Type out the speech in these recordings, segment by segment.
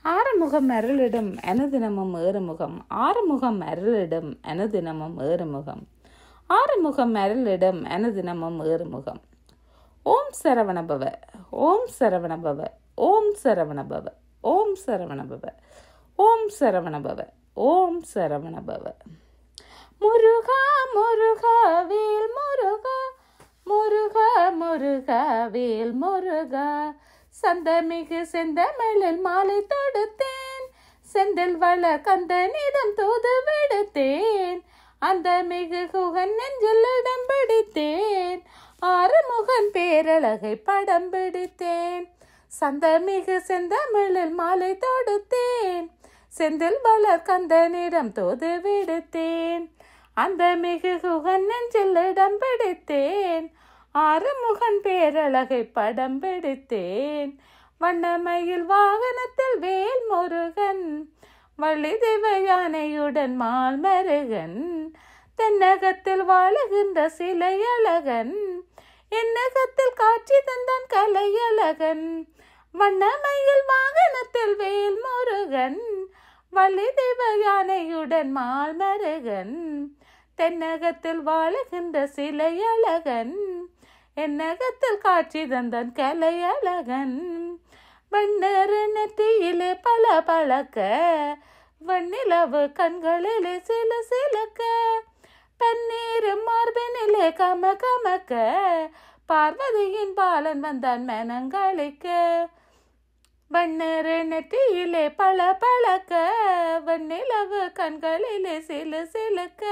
ஆறுமுகம் அருளிடும் அனுதினமும் ஏறுமுகம். ஆறுமுகம் அருளிடும் அனுதினமும் ஏறுமுகம். ஆறுமுகம் அருளிடும் அனுதினமும் ஏறுமுகம். ஓம் சரவணபவ, ஓம் சரவணபவ, ஓம் சரவணபவ, ஓம் சரவணபவ, ஓம் சரவணபவ, ஓம் சரவணபவ. முருகா முருகா வேல் முருகா, முருகா முருகா வேல் முருகா. சந்தமிகு செந்தமிழில் மாலை தொடுத்தேன், செந்தில் வள கந்தனிடம் தூது விடுத்தேன். அந்த மிகு குகன் நெஞ்சில் இடம் பிடித்தேன், ஆறுமுகன் பேரழகை படம் பிடித்தேன். சந்தமிகு செந்தமிழில் மாலை தொடுத்தேன், செந்தில் வளர் கந்தனிடம் தூது விடுத்தேன். அந்த மிகு குகன் நெஞ்சில் இடம் பிடித்தேன், ஆறுமுகன் பேரழகை படம் பிடித்தேன். வண்ணமயில் வாகனத்தில் வேல் முருகன், வள்ளி தெய்வ யானையுடன் மால்மருகன். தென்னகத்தில் வாழுகின்ற சிலையழகன், என்னகத்தில் காட்சி தந்தான் கலையழகன். வண்ணமயில் வாகனத்தில் வேல் முருகன், வள்ளி தெய்வ யானையுடன் மால்மருகன். தென்னகத்தில் வாழுகின்ற சிலையழகன், என்னகத்தில் காட்சி தந்தான் கலையழகன். வண்ணரு நெற்றியிலே பல பழக்க, வண்ணிலவு கண்களிலே சில சிலக்க. பன்னீர் மார்பினிலே கம கமக்க, பார்வதியின் பாலன் வந்தான் மனங்களிக்க. வண்ணரு நெற்றியிலே பல பழக்க, வண்ணிலவு கண்களிலே சில சிலக்க.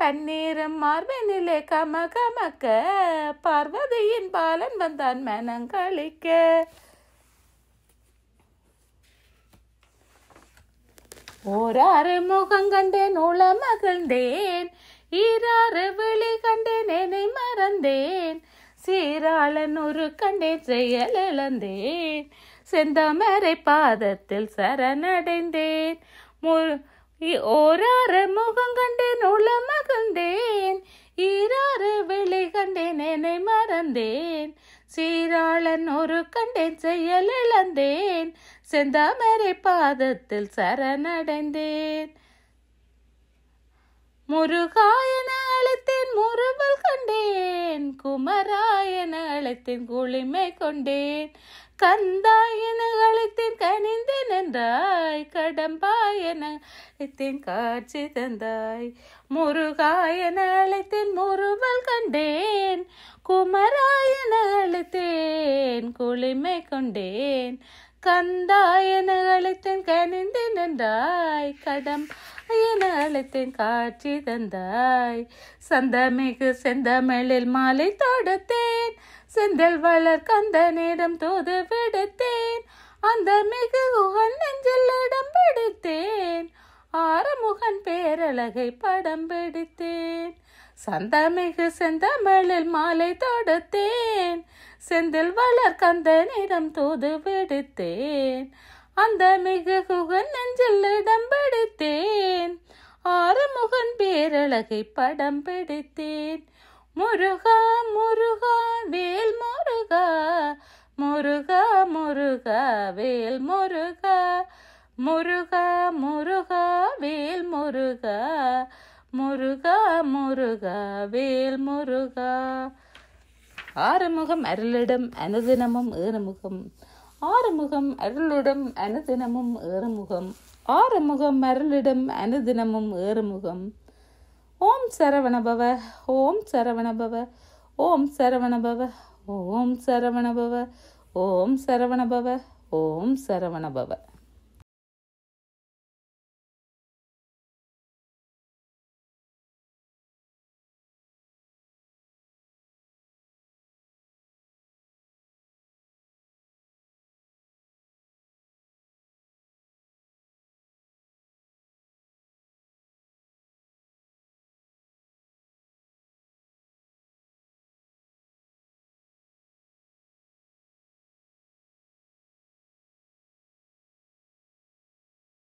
பன்னீரும் மார்பினிலே கம கமக்க, பார்வதியின் பாலன் வந்தான் மனங்களிக்க. ஓராறு முகம் கண்டேன் உள மகிழ்ந்தேன், ஈராறு விழி கண்டேன் என்னை மறந்தேன். சீராளன் ஒரு கண்டேன் செயல் இழந்தேன், செந்தமரை பாதத்தில் சரணடைந்தேன். ஓராறு முகம் கண்டேன் உள மகிழ்ந்தேன், ஈராறு விழி கண்டேன் என்னை மறந்தேன். சீராளன் ஒரு கண்டேன் செயல் இழந்தேன், செந்தாமரை பாதத்தில் சரணடைந்தேன். முருகாயன அழைத்தேன் முறுவல் கண்டேன், குமராயன அழைத்தேன் குளிமை கொண்டேன். கந்தாயன அழைத்தேன் கனிந்து நின்றாய், கடம்பாயன அழைத்தேன் காட்சி தந்தாய். முருகாயன அழைத்தேன் முறுவல் கண்டேன், குமராயன அழைத்தேன் குளிமை கொண்டேன். கந்தாயன அழைத்தேன் கனிந்து நின்றாய், கடம்பாயன அழைத்தேன் காட்சி தந்தாய். சந்தமிகு செந்தமிழில் மாலை தொடுத்தேன், செந்தில் வளர் கந்தனிடம் தூது விடுத்தேன். அந்த மிகு குகன் நெஞ்சில் இடம் பிடித்தேன், ஆறுமுகன் பேரழகை படம் பிடித்தேன். சந்தமிகு செந்தமிழில் மாலை தொடுத்தேன், செந்தில் வளர் கந்தனிடம் தூது விடுத்தேன். அந்த மிகு குகன் நெஞ்சில் இடம் பிடித்தேன், ஆறுமுகன் பேரழகை படம் பிடித்தேன். முருகா முருகா வேல் முருகா, முருகா முருகா வேல் முருகா. முருகா முருகா வேல் முருகா, முருகா முருகா வேல் முருகா. ஆறுமுகம் அருளிடம் அனுதினமும் ஏறுமுகம். ஆறுமுகம் அருளிடம் அனுதினமும் ஏறுமுகம். ஆறுமுகம் அருளிடம் அனுதினமும் ஏறுமுகம். ஓம் சரவணபவ, ஓம் சரவணபவ, ஓம் சரவணபவ, ஓம் சரவணபவ, ஓம் சரவணபவ, ஓம் சரவணபவ.